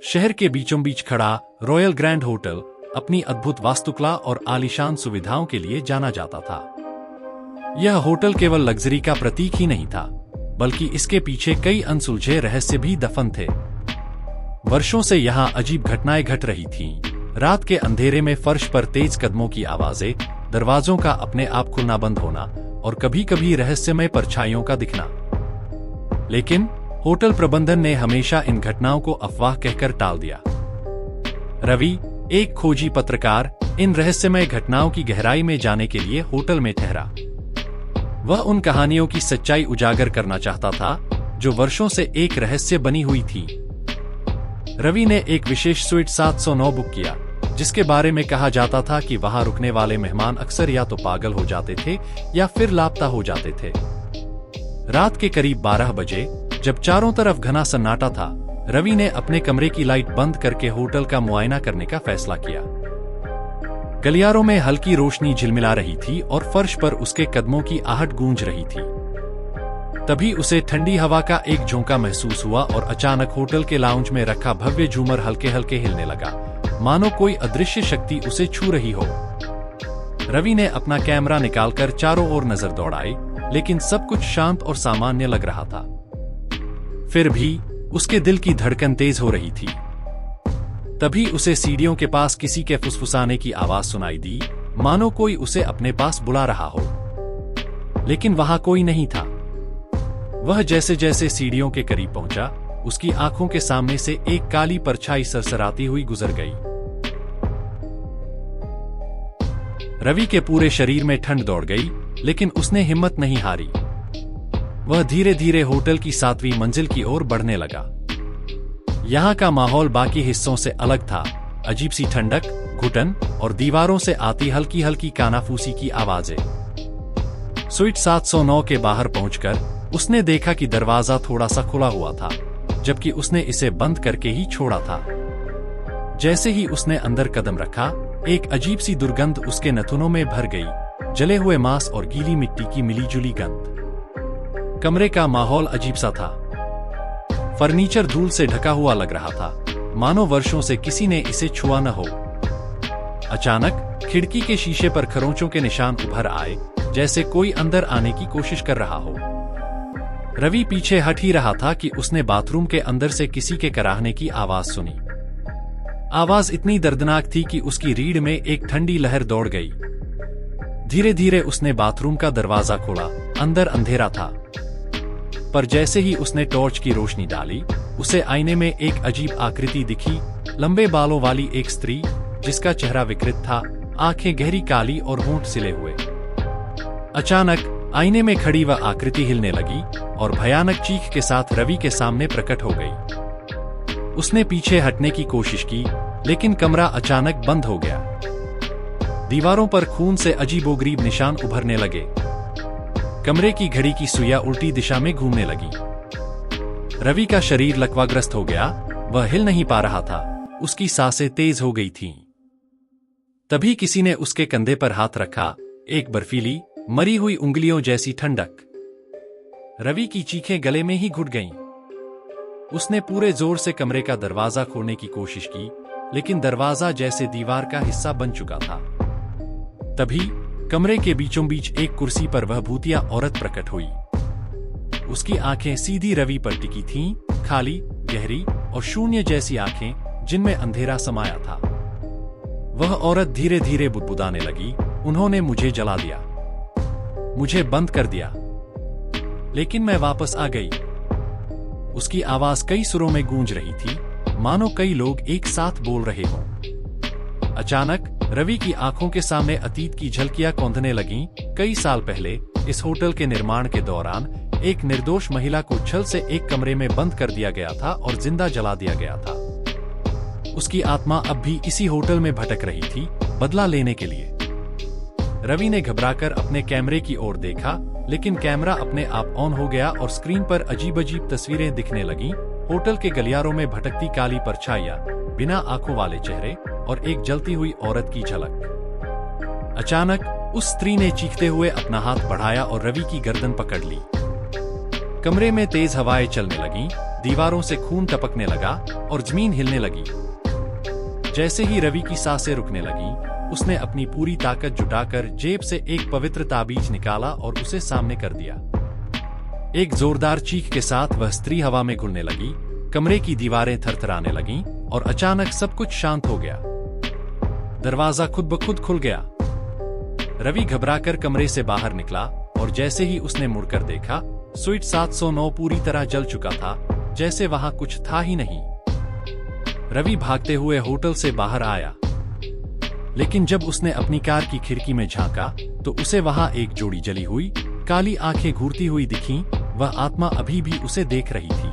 शहर के बीचों बीच खड़ा रॉयल ग्रैंड होटल अपनी अद्भुत वास्तुकला और आलीशान सुविधाओं के लिए जाना जाता था। यह होटल केवल लग्जरी का प्रतीक ही नहीं था, बल्कि इसके पीछे कई अनसुलझे रहस्य भी दफन थे। वर्षों से यहाँ अजीब घटनाएं घट रही थीं। रात के अंधेरे में फर्श पर तेज कदमों की आवाजें, दरवाजों का अपने आप खुलना बंद होना और कभी-कभी रहस्यमय परछाइयों का दिखना। लेकिन होटल प्रबंधन ने हमेशा इन घटनाओं को अफवाह कहकर टाल दिया। रवि, एक खोजी पत्रकार, इन रहस्यमय घटनाओं की गहराई में जाने के लिए होटल में ठहरा। वह उन कहानियों की सच्चाई उजागर करना चाहता था जो वर्षों से एक रहस्य बनी हुई थी। रवि ने एक विशेष स्वीट 709 बुक किया, जिसके बारे में कहा जाता था कि वहां रुकने वाले मेहमान अक्सर या तो पागल हो जाते थे या फिर लापता हो जाते थे। रात के करीब 12 बजे, जब चारों तरफ घना सन्नाटा था, रवि ने अपने कमरे की लाइट बंद करके होटल का मुआयना करने का फैसला किया। गलियारों में हल्की रोशनी झिलमिला रही थी और फर्श पर उसके कदमों की आहट गूंज रही थी। तभी उसे ठंडी हवा का एक झोंका महसूस हुआ और अचानक होटल के लाउंज में रखा भव्य झूमर हल्के हल्के हिलने लगा, मानो कोई अदृश्य शक्ति उसे छू रही हो। रवि ने अपना कैमरा निकालकर चारों ओर नजर दौड़ाई, लेकिन सब कुछ शांत और सामान्य लग रहा था। फिर भी उसके दिल की धड़कन तेज हो रही थी। तभी उसे सीढ़ियों के पास किसी के फुसफुसाने की आवाज सुनाई दी, मानो कोई उसे अपने पास बुला रहा हो। लेकिन वहां कोई नहीं था। वह जैसे जैसे सीढ़ियों के करीब पहुंचा, उसकी आंखों के सामने से एक काली परछाई सरसराती हुई गुजर गई। रवि के पूरे शरीर में ठंड दौड़ गई, लेकिन उसने हिम्मत नहीं हारी। वह धीरे धीरे होटल की 7वीं मंजिल की ओर बढ़ने लगा। यहाँ का माहौल बाकी हिस्सों से अलग था। अजीब सी ठंडक, घुटन और दीवारों से आती हल्की हल्की कानाफूसी की आवाजें। स्वीट 709 के बाहर पहुंचकर उसने देखा कि दरवाजा थोड़ा सा खुला हुआ था, जबकि उसने इसे बंद करके ही छोड़ा था। जैसे ही उसने अंदर कदम रखा, एक अजीब सी दुर्गंध उसके नथुनों में भर गई, जले हुए मांस और गीली मिट्टी की मिलीजुली गंध। कमरे का माहौल अजीब सा था। फर्नीचर धूल से ढका हुआ लग रहा था, मानो वर्षों से किसी ने इसे छुआ न हो। अचानक खिड़की के शीशे पर खरोंचों के निशान उभर आए, जैसे कोई अंदर आने की कोशिश कर रहा हो। रवि पीछे हट ही रहा था कि उसने बाथरूम के अंदर से किसी के कराहने की आवाज सुनी। आवाज इतनी दर्दनाक थी कि उसकी रीढ़ में एक ठंडी लहर दौड़ गई। धीरे धीरे उसने बाथरूम का दरवाजा खोला। अंदर अंधेरा था, पर जैसे ही उसने टॉर्च की रोशनी डाली, उसे आईने में एक अजीब आकृति दिखी। लंबे बालों वाली एक स्त्री, जिसका चेहरा विकृत था, आंखें गहरी काली और होंठ सिले हुए। अचानक आईने में खड़ी वह आकृति हिलने लगी और भयानक चीख के साथ रवि के सामने प्रकट हो गई। उसने पीछे हटने की कोशिश की, लेकिन कमरा अचानक बंद हो गया। दीवारों पर खून से अजीबोगरीब निशान उभरने लगे। कमरे की घड़ी की सुइयां उल्टी दिशा में घूमने लगी। रवि का शरीर लकवाग्रस्त हो गया। वह हिल नहीं पा रहा था। उसकी सांसें तेज हो गई थीं। तभी किसी ने उसके कंधे पर हाथ रखा। एक बर्फीली, मरी हुई उंगलियों जैसी ठंडक। रवि की चीखें गले में ही घुट गईं। उसने पूरे जोर से कमरे का दरवाजा खोलने की कोशिश की, लेकिन दरवाजा जैसे दीवार का हिस्सा बन चुका था। तभी कमरे के बीचों बीच एक कुर्सी पर वह भूतिया औरत प्रकट हुई। उसकी आंखें सीधी रवि पर टिकी थीं, खाली, गहरी और शून्य जैसी आंखें जिनमें अंधेरा समाया था। वह औरत धीरे धीरे बुदबुदाने लगी, उन्होंने मुझे जला दिया, मुझे बंद कर दिया, लेकिन मैं वापस आ गई। उसकी आवाज कई सुरों में गूंज रही थी, मानो कई लोग एक साथ बोल रहे हों। अचानक रवि की आंखों के सामने अतीत की झलकियां कौंधने लगीं। कई साल पहले इस होटल के निर्माण के दौरान एक निर्दोष महिला को छल से एक कमरे में बंद कर दिया गया था और जिंदा जला दिया गया था। उसकी आत्मा अब भी इसी होटल में भटक रही थी, बदला लेने के लिए। रवि ने घबराकर अपने कैमरे की ओर देखा, लेकिन कैमरा अपने आप ऑन हो गया और स्क्रीन पर अजीब-अजीब तस्वीरें दिखने लगीं। होटल के गलियारों में भटकती काली परछाइयां, बिना आंखों वाले चेहरे और एक जलती हुई औरत की झलक। अचानक उस स्त्री ने चीखते हुए अपना हाथ बढ़ाया और रवि की गर्दन पकड़ ली। कमरे में तेज हवाएं चलने लगीं, दीवारों से खून टपकने लगा और जमीन हिलने लगी। जैसे ही रवि की सांसें रुकने लगी, उसने अपनी पूरी ताकत जुटाकर जेब से एक पवित्र ताबीज निकाला और उसे सामने कर दिया। एक जोरदार चीख के साथ वह स्त्री हवा में घुलने लगी, कमरे की दीवारें थरथराने लगीं और अचानक सब कुछ शांत हो गया। दरवाजा खुद ब खुद खुल गया। रवि घबराकर कमरे से बाहर निकला और जैसे ही उसने मुड़कर देखा, स्वीट 709 पूरी तरह जल चुका था, जैसे वहां कुछ था ही नहीं। रवि भागते हुए होटल से बाहर आया, लेकिन जब उसने अपनी कार की खिड़की में झांका तो उसे वहां एक जोड़ी जली हुई काली आंखें घूरती हुई दिखीं। वह आत्मा अभी भी उसे देख रही थी।